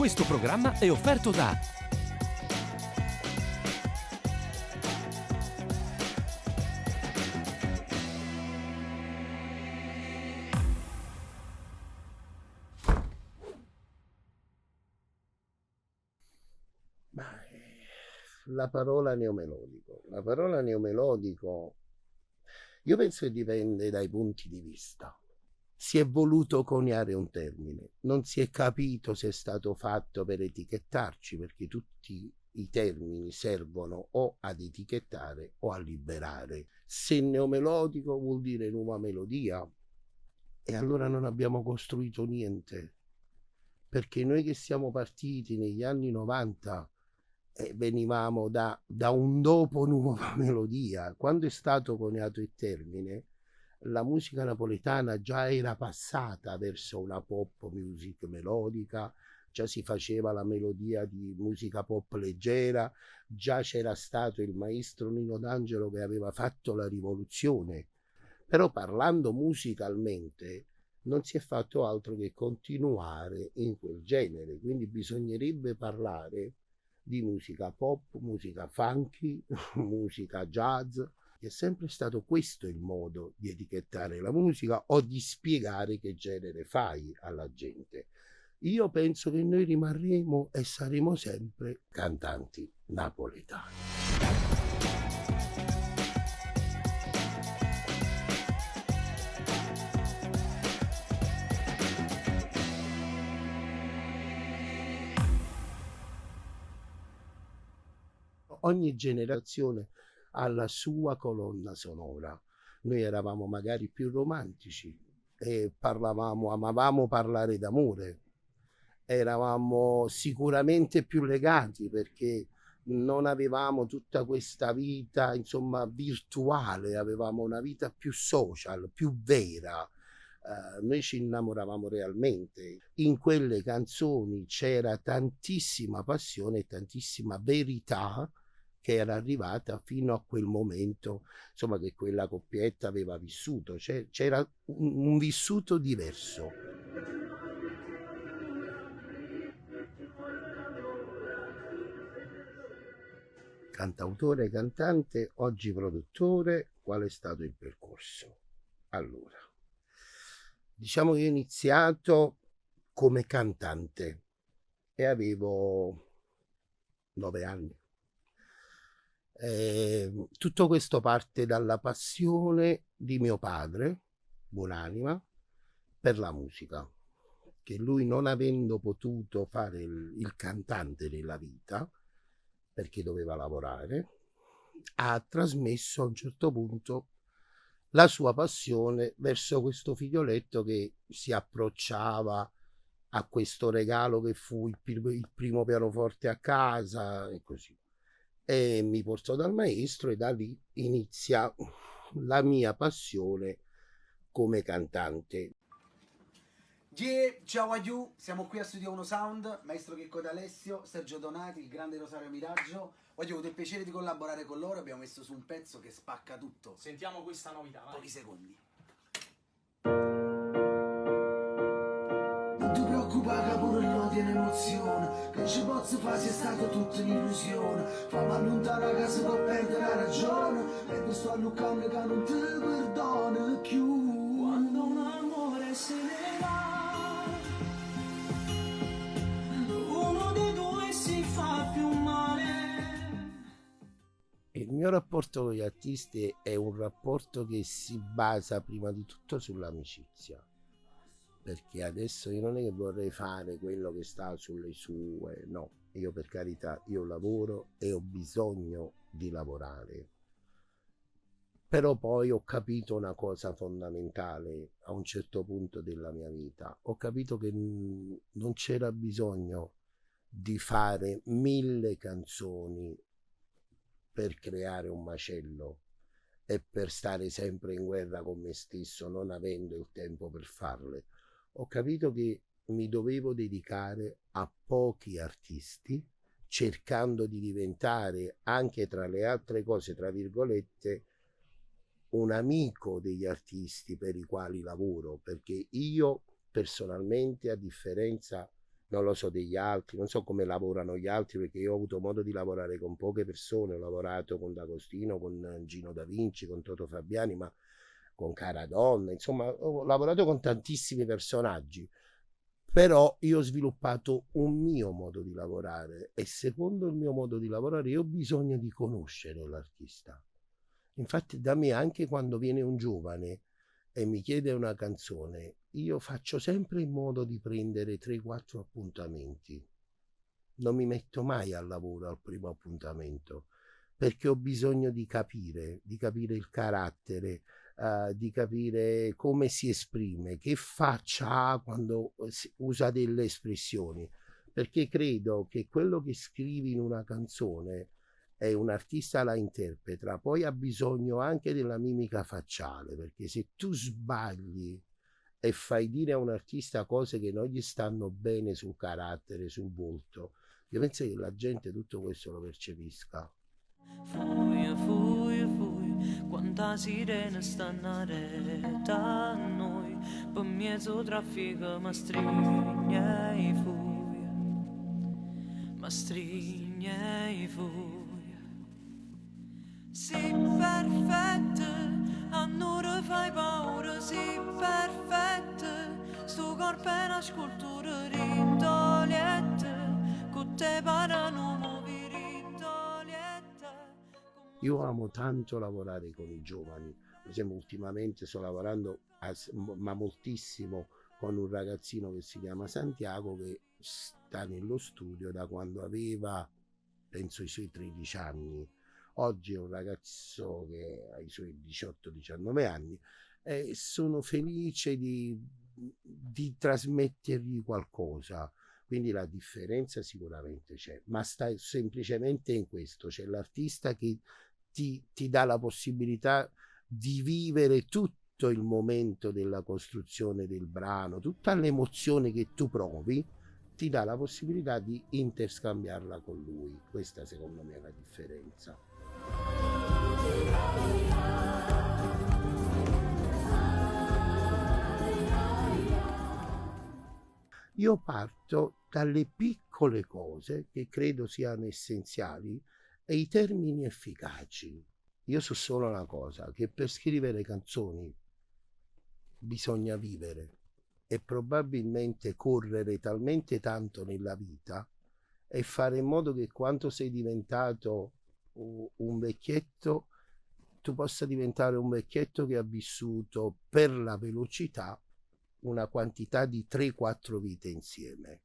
Questo programma è offerto da la parola neomelodico. La parola neomelodico, io penso che dipende dai punti di vista. Si è voluto coniare un termine, non si è capito se è stato fatto per etichettarci, perché tutti i termini servono o ad etichettare o a liberare. Se neomelodico vuol dire nuova melodia, e allora non abbiamo costruito niente, perché noi che siamo partiti negli anni 90 venivamo da un dopo nuova melodia. Quando è stato coniato il termine, la musica napoletana già era passata verso una pop music melodica, già si faceva la melodia di musica pop leggera, già c'era stato il maestro Nino D'Angelo che aveva fatto la rivoluzione. Però parlando musicalmente non si è fatto altro che continuare in quel genere, quindi bisognerebbe parlare di musica pop, musica funky, musica jazz. È sempre stato questo il modo di etichettare la musica o di spiegare che genere fai alla gente. Io penso che noi rimarremo e saremo sempre cantanti napoletani. Ogni generazione ha la sua colonna sonora. Noi eravamo magari più romantici e amavamo parlare d'amore. Eravamo sicuramente più legati perché non avevamo tutta questa vita, insomma, virtuale, avevamo una vita più social, più vera. Noi ci innamoravamo realmente. In quelle canzoni c'era tantissima passione e tantissima verità che era arrivata fino a quel momento, insomma, che quella coppietta aveva vissuto. C'era un vissuto diverso. Cantautore, cantante, oggi produttore, qual è stato il percorso? Allora, diciamo che ho iniziato come cantante e avevo 9 anni. Tutto questo parte dalla passione di mio padre, buonanima, per la musica, che lui, non avendo potuto fare il cantante nella vita, perché doveva lavorare, ha trasmesso a un certo punto la sua passione verso questo figlioletto che si approcciava a questo regalo che fu il primo pianoforte a casa e così. E mi portò dal maestro e da lì inizia la mia passione come cantante. Ciao a you, siamo qui a Studio Uno Sound, maestro Checco D'Alessio, Sergio Donati, il grande Rosario Miraggio. Oggi ho avuto il piacere di collaborare con loro, abbiamo messo su un pezzo che spacca tutto. Sentiamo questa novità, vai. Pochi secondi. Non ti preoccupare che pure io tiene emozione, che ci posso fare sia stato tutta un'illusione. Fammi allontanare che si può perdere la ragione, mentre sto a luccando che non ti perdono più. Quando un amore se ne va, uno dei due si fa più male. Il mio rapporto con gli artisti è un rapporto che si basa prima di tutto sull'amicizia, perché adesso io non è che vorrei fare quello che sta sulle sue, no, io per carità, io lavoro e ho bisogno di lavorare, però poi ho capito una cosa fondamentale a un certo punto della mia vita, ho capito che non c'era bisogno di fare 1000 canzoni per creare un macello e per stare sempre in guerra con me stesso, non avendo il tempo per farle. Ho capito che mi dovevo dedicare a pochi artisti, cercando di diventare, anche tra le altre cose, tra virgolette, un amico degli artisti per i quali lavoro, perché io personalmente, a differenza non lo so degli altri, non so come lavorano gli altri, perché io ho avuto modo di lavorare con poche persone, ho lavorato con D'Agostino, con Gino Da Vinci, con Toto Fabiani, ma con Caradonna, insomma ho lavorato con tantissimi personaggi, però io ho sviluppato un mio modo di lavorare e secondo il mio modo di lavorare io ho bisogno di conoscere l'artista. Infatti da me anche quando viene un giovane e mi chiede una canzone, io faccio sempre in modo di prendere 3-4 appuntamenti. Non mi metto mai al lavoro al primo appuntamento, perché ho bisogno di capire il carattere, di capire come si esprime, che faccia ha quando usa delle espressioni, perché credo che quello che scrivi in una canzone e un artista la interpreta, poi ha bisogno anche della mimica facciale, perché se tu sbagli e fai dire a un artista cose che non gli stanno bene sul carattere, sul volto, io penso che la gente tutto questo lo percepisca. Fui, fui, fui, quanta sirena stanno a noi, per mezzo traffico mi strigne i fui, mi strigne i fui. Sì perfetto, a noi fai paura, sì perfetto, sto corpo è una scultura rintolietta, con te parano muovi rintolietta. Io amo tanto lavorare con i giovani, per esempio ultimamente sto lavorando ma moltissimo con un ragazzino che si chiama Santiago, che sta nello studio da quando aveva penso i suoi 13 anni. Oggi è un ragazzo che ha i suoi 18-19 anni e sono felice di trasmettergli qualcosa. Quindi la differenza sicuramente c'è, ma sta semplicemente in questo: c'è l'artista che ti dà la possibilità di vivere tutto il momento della costruzione del brano, tutta l'emozione che tu provi, ti dà la possibilità di interscambiarla con lui. Questa secondo me è la differenza. Io parto dalle piccole cose che credo siano essenziali e i termini efficaci. Io so solo una cosa, che per scrivere canzoni bisogna vivere e probabilmente correre talmente tanto nella vita e fare in modo che quando sei diventato un vecchietto, tu possa diventare un vecchietto che ha vissuto per la velocità una quantità di 3-4 vite insieme,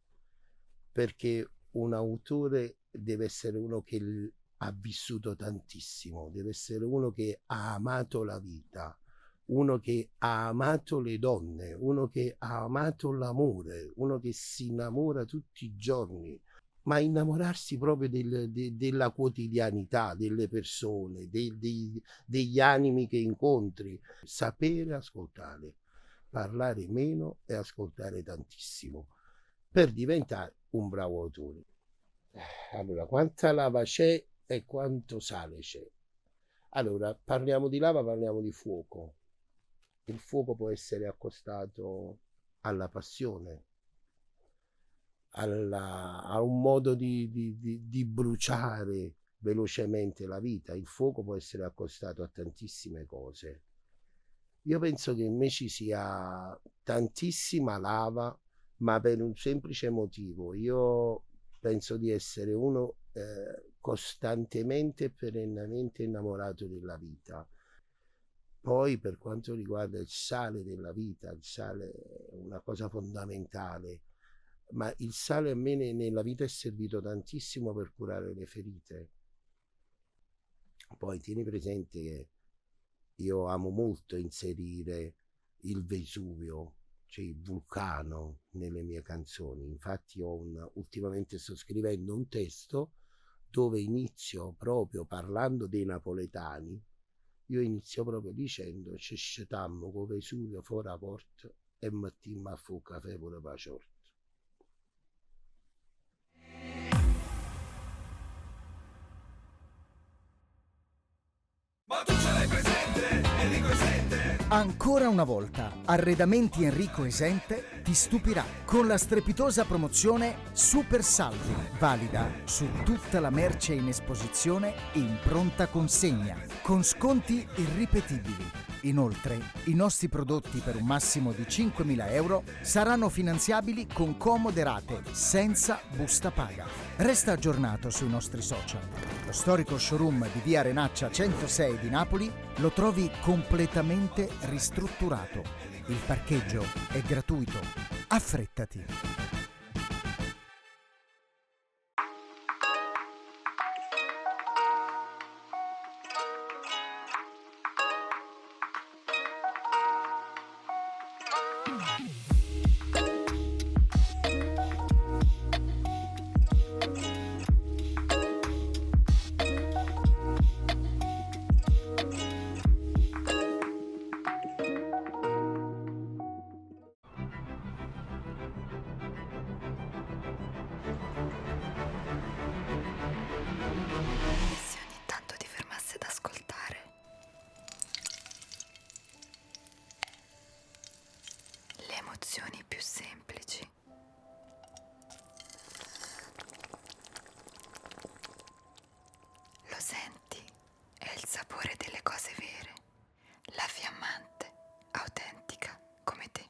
perché un autore deve essere uno che ha vissuto tantissimo, deve essere uno che ha amato la vita, uno che ha amato le donne, uno che ha amato l'amore, uno che si innamora tutti i giorni, ma innamorarsi proprio della quotidianità, delle persone, degli animi che incontri, sapere ascoltare, parlare meno e ascoltare tantissimo per diventare un bravo autore. Allora, quanta lava c'è e quanto sale c'è? Allora, parliamo di lava, parliamo di fuoco. Il fuoco può essere accostato alla passione, a un modo di bruciare velocemente la vita. Il fuoco può essere accostato a tantissime cose. Io penso che invece ci sia tantissima lava, ma per un semplice motivo. Io penso di essere uno costantemente e perennemente innamorato della vita. Poi per quanto riguarda il sale della vita, il sale è una cosa fondamentale, ma il sale a me nella vita è servito tantissimo per curare le ferite. Poi tieni presente che io amo molto inserire il Vesuvio, cioè il vulcano, nelle mie canzoni. Infatti ultimamente sto scrivendo un testo dove inizio proprio parlando dei napoletani. Io inizio proprio dicendo: ci scetammo con Vesuvio fuori a porta e mettimmo a fu caffè pure per ciorta. Ma tu ce l'hai presente, Enrico Esente? Ancora una volta, Arredamenti Enrico Esente ti stupirà con la strepitosa promozione Super Saldi, valida su tutta la merce in esposizione in pronta consegna, con sconti irripetibili. Inoltre, i nostri prodotti per un massimo di 5.000 euro saranno finanziabili con comode rate, senza busta paga. Resta aggiornato sui nostri social. Lo storico showroom di via Renaccia 106 di Napoli lo trovi completamente ristrutturato. Il parcheggio è gratuito. Affrettati! Se ogni tanto ti fermassi ad ascoltare le emozioni più semplici. Lo senti? È il sapore delle cose vere, la fiammante, autentica come te.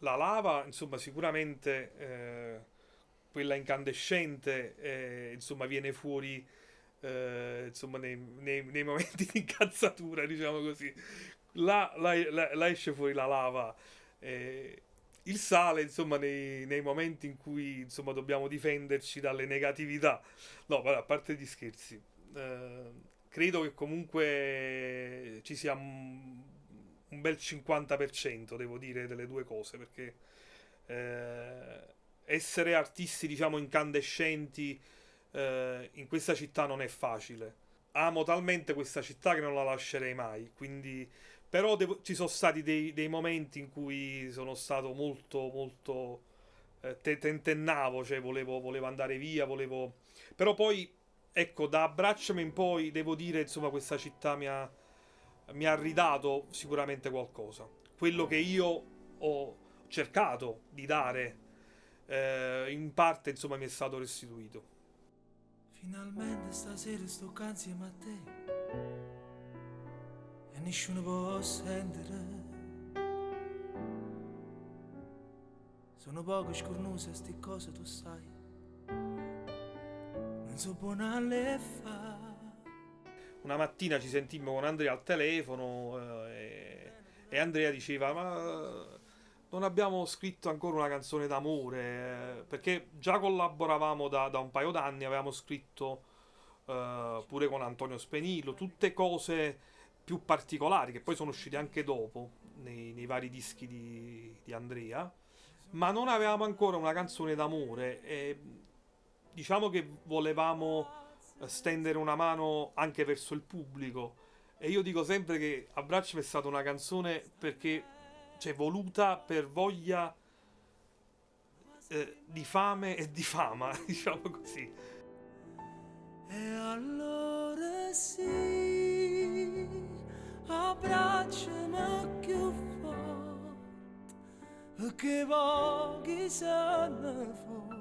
La lava, insomma, sicuramente quella incandescente, insomma, viene fuori insomma, nei momenti di incazzatura, diciamo così. Là esce fuori la lava. Il sale, insomma, nei momenti in cui, insomma, dobbiamo difenderci dalle negatività. No, vabbè, a parte gli scherzi. Credo che comunque ci sia un bel 50%, devo dire, delle due cose, perché essere artisti, diciamo, incandescenti in questa città non è facile. Amo talmente questa città che non la lascerei mai, quindi però ci sono stati dei momenti in cui sono stato molto tentennavo, cioè volevo andare via, però poi ecco, da Abbracciami in poi devo dire, insomma, questa città mi ha ridato sicuramente qualcosa. Quello che io ho cercato di dare, in parte, insomma, mi è stato restituito. Finalmente stasera sto qua insieme a te e nessuno può sentire. Sono poco scornose sti cose, tu sai. Non so buona le fa. Una mattina ci sentimmo con Andrea al telefono e Andrea diceva: ma non abbiamo scritto ancora una canzone d'amore, perché già collaboravamo da un paio d'anni, avevamo scritto pure con Antonio Spenillo, tutte cose più particolari che poi sono uscite anche dopo nei vari dischi di Andrea, ma non avevamo ancora una canzone d'amore e diciamo che volevamo stendere una mano anche verso il pubblico. E io dico sempre che Abbracciami è stata una canzone perché, cioè, voluta per voglia di fame e di fama, diciamo così. E allora sì, abbracciami più forte, perché pochi sono forti.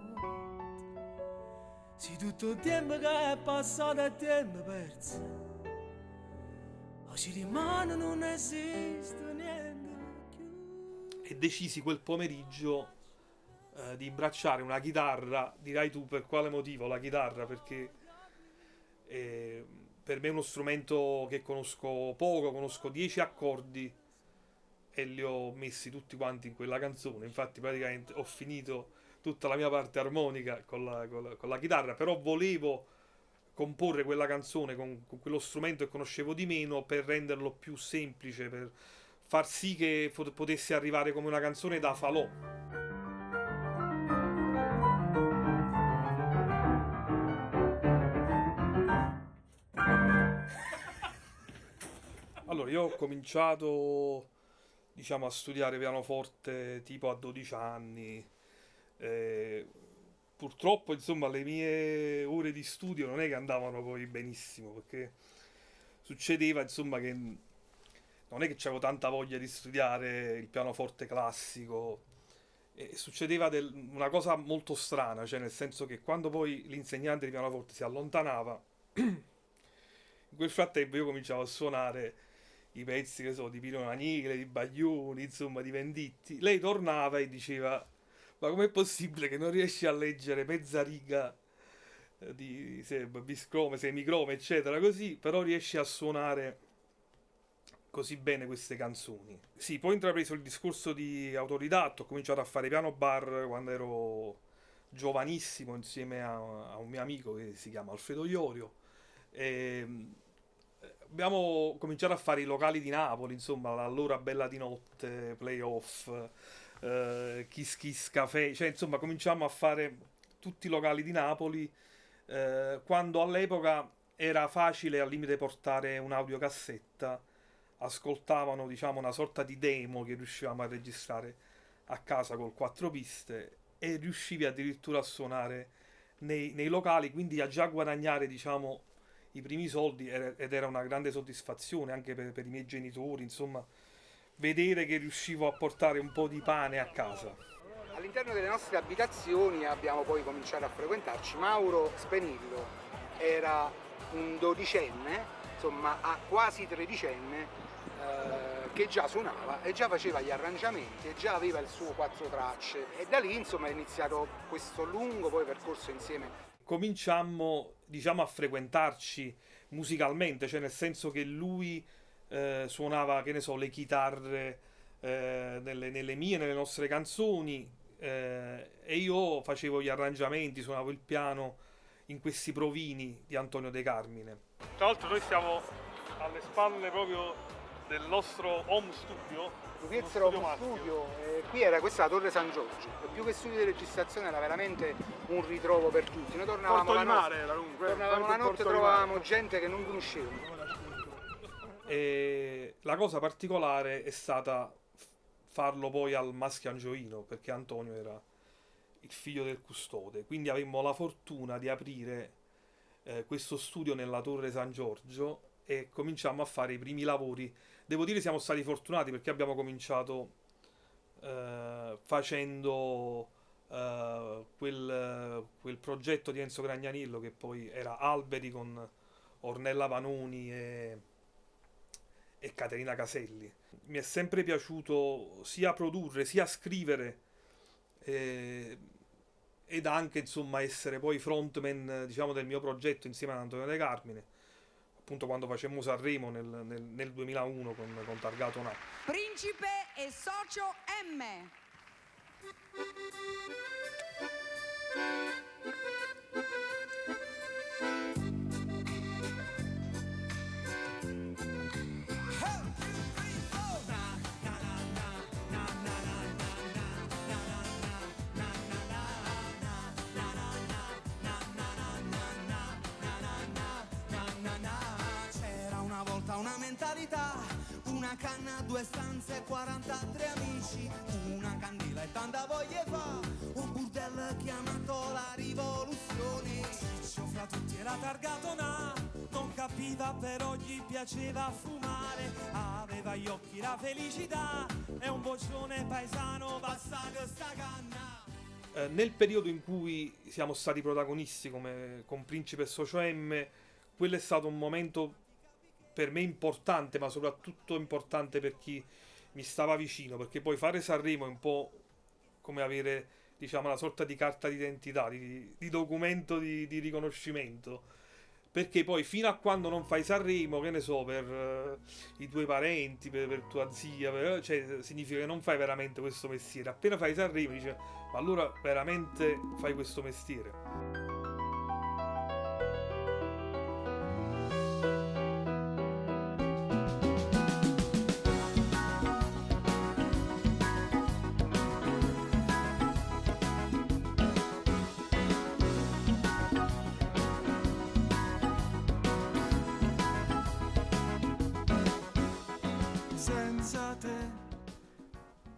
Se tutto il tempo che è passato è tempo perso, oggi rimane non esiste niente più. E decisi quel pomeriggio di imbracciare una chitarra. Dirai tu per quale motivo la chitarra? Perché per me è uno strumento che conosco poco, conosco 10 accordi e li ho messi tutti quanti in quella canzone. Infatti praticamente ho finito tutta la mia parte armonica con la chitarra, però volevo comporre quella canzone con quello strumento che conoscevo di meno per renderlo più semplice, per far sì che potesse arrivare come una canzone da falò. Allora, io ho cominciato, diciamo, a studiare pianoforte tipo a 12 anni. Purtroppo, insomma, le mie ore di studio non è che andavano poi benissimo, perché succedeva, insomma, che non è che c'avevo tanta voglia di studiare il pianoforte classico. E succedeva una cosa molto strana, cioè nel senso che quando poi l'insegnante di pianoforte si allontanava, in quel frattempo io cominciavo a suonare i pezzi, che so, di Pino Daniele, di Baglioni, insomma, di Venditti. Lei tornava e diceva: ma com'è possibile che non riesci a leggere mezza riga di biscrome, semicrome, eccetera, così, però riesci a suonare così bene queste canzoni? Sì, poi ho intrapreso il discorso di autodidatto, ho cominciato a fare piano bar quando ero giovanissimo insieme a un mio amico che si chiama Alfredo Iorio. E abbiamo cominciato a fare i locali di Napoli, insomma, l'Allora Bella di Notte, Playoff, Kiss Kiss Café, cioè insomma cominciamo a fare tutti i locali di Napoli, quando all'epoca era facile al limite portare un'audiocassetta, ascoltavano, diciamo, una sorta di demo che riuscivamo a registrare a casa col 4 piste e riuscivi addirittura a suonare nei locali, quindi a già guadagnare, diciamo, i primi soldi, ed era una grande soddisfazione anche per i miei genitori, insomma, vedere che riuscivo a portare un po' di pane a casa. All'interno delle nostre abitazioni abbiamo poi cominciato a frequentarci. Mauro Spenillo era un dodicenne, insomma a quasi tredicenne, che già suonava e già faceva gli arrangiamenti e già aveva il suo 4 tracce, e da lì insomma è iniziato questo lungo poi percorso insieme. Cominciammo, diciamo, a frequentarci musicalmente, cioè nel senso che lui suonava, che ne so, le chitarre nelle nostre canzoni, e io facevo gli arrangiamenti, suonavo il piano in questi provini di Antonio De Carmine. Tra l'altro noi stiamo alle spalle proprio del nostro home studio, Svizzero Home Studio, qui era questa la Torre San Giorgio, e più che studio di registrazione era veramente un ritrovo per tutti. Noi tornavamo la notte, trovavamo gente che non conoscevamo. E la cosa particolare è stata farlo poi al Maschio Angioino, perché Antonio era il figlio del custode, quindi avemmo la fortuna di aprire questo studio nella Torre San Giorgio e cominciamo a fare i primi lavori. Devo dire siamo stati fortunati perché abbiamo cominciato facendo quel progetto di Enzo Gragnanillo che poi era Alberi, con Ornella Vanoni e Caterina Caselli. Mi è sempre piaciuto sia produrre sia scrivere, ed anche, insomma, essere poi frontman, diciamo, del mio progetto insieme ad Antonio De Carmine, appunto quando facemmo Sanremo nel 2001 con Targato Na. Principe e socio M. Una mentalità, una canna, 2 stanze, 43 amici, una candela e tanta voglia fa, un burdello chiamato la rivoluzione. Ciccio fra tutti era Targato Na, non capiva però gli piaceva fumare, aveva gli occhi la felicità e un boccione paesano, basta questa canna. Nel periodo in cui siamo stati protagonisti con Principe e Socio M, quello è stato un momento per me importante, ma soprattutto importante per chi mi stava vicino, perché poi fare Sanremo è un po' come avere, diciamo, una sorta di carta d'identità, di documento di riconoscimento, perché poi fino a quando non fai Sanremo, che ne so, per i tuoi parenti, per tua zia, cioè significa che non fai veramente questo mestiere. Appena fai Sanremo dici: ma allora veramente fai questo mestiere?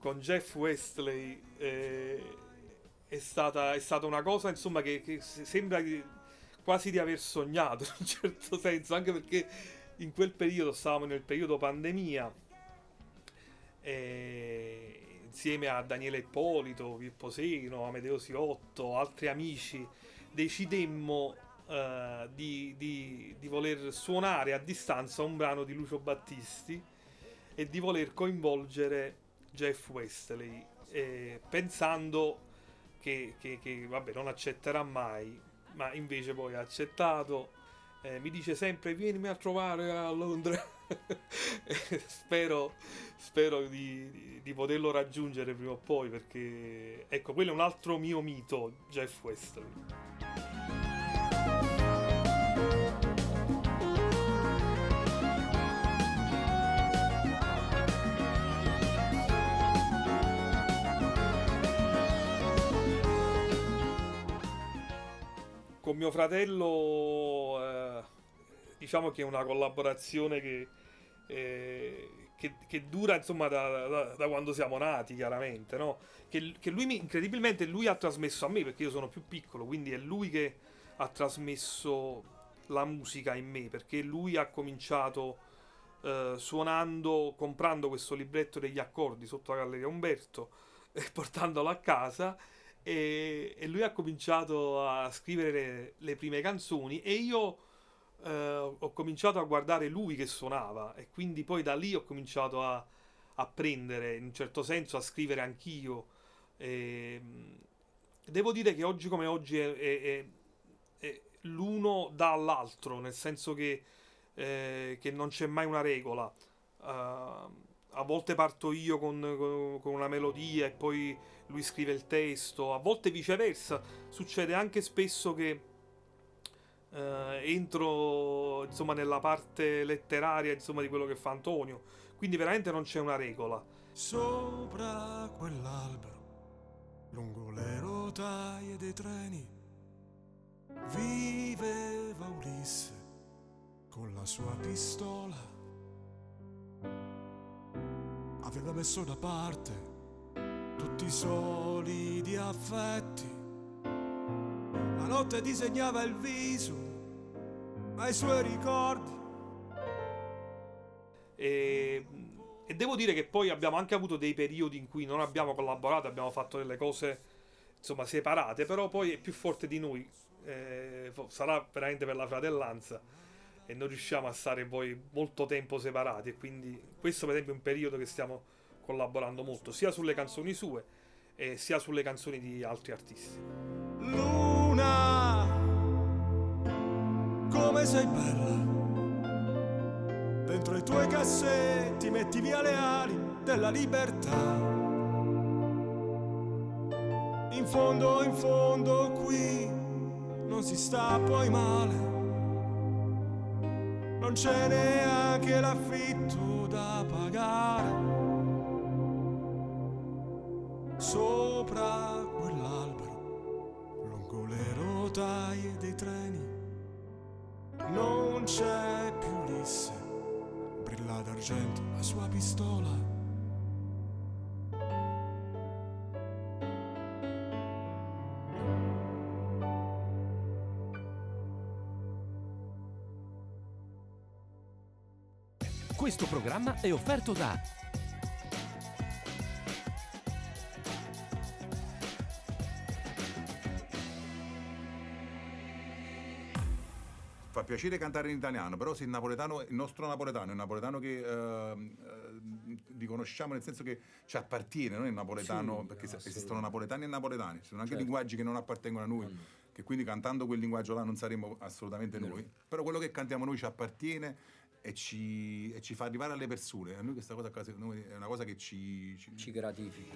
con Jeff Wesley è stata una cosa, insomma, che sembra quasi di aver sognato in un certo senso, anche perché in quel periodo stavamo nel periodo pandemia, insieme a Daniele Ippolito, Pippo Seno, Amedeo Siotto, altri amici, decidemmo di voler suonare a distanza un brano di Lucio Battisti e di voler coinvolgere Jeff Wesley, pensando che vabbè, non accetterà mai, ma invece poi ha accettato. Mi dice sempre: vienimi a trovare a Londra. spero di poterlo raggiungere prima o poi, perché ecco, quello è un altro mio mito, Jeff Wesley. Con mio fratello diciamo che è una collaborazione che dura, insomma, da quando siamo nati, chiaramente, no? Che lui incredibilmente lui ha trasmesso a me, perché io sono più piccolo, quindi è lui che ha trasmesso la musica in me, perché lui ha cominciato comprando questo libretto degli accordi sotto la Galleria Umberto e portandolo a casa. E lui ha cominciato a scrivere le prime canzoni e io ho cominciato a guardare lui che suonava, e quindi poi da lì ho cominciato a prendere, in un certo senso, a scrivere anch'io. Devo dire che oggi come oggi è l'uno dà all'altro, nel senso che non c'è mai una regola. A volte parto io con una melodia e poi lui scrive il testo, a volte viceversa. Succede anche spesso che entro, insomma, nella parte letteraria, insomma, di quello che fa Antonio, quindi veramente non c'è una regola. Sopra quell'albero, lungo le rotaie dei treni, viveva Ulisse con la sua pistola. Aveva messo da parte tutti i solidi affetti. La notte disegnava il viso ai suoi ricordi. E devo dire che poi abbiamo anche avuto dei periodi in cui non abbiamo collaborato, abbiamo fatto delle cose, insomma, separate, però poi è più forte di noi. Sarà veramente per la fratellanza, e non riusciamo a stare poi molto tempo separati, e quindi questo per esempio è un periodo che stiamo collaborando molto, sia sulle canzoni sue sia sulle canzoni di altri artisti. Luna, come sei bella, dentro i tuoi cassetti metti via le ali della libertà. In fondo qui non si sta poi male, non c'è neanche l'affitto da pagare. Sopra quell'albero, lungo le rotaie dei treni, non c'è più Ulisse, brilla d'argento la sua pistola. Questo programma è offerto da Fa piacere cantare in italiano, però se il napoletano, il nostro napoletano è un napoletano che riconosciamo, nel senso che ci appartiene, non è napoletano, sì, perché esistono napoletani e napoletani, ci sono anche linguaggi che non appartengono a noi, che quindi cantando quel linguaggio là non saremo assolutamente noi, però quello che cantiamo noi ci appartiene e ci fa arrivare alle persone. A noi questa cosa è una cosa che ci gratifica.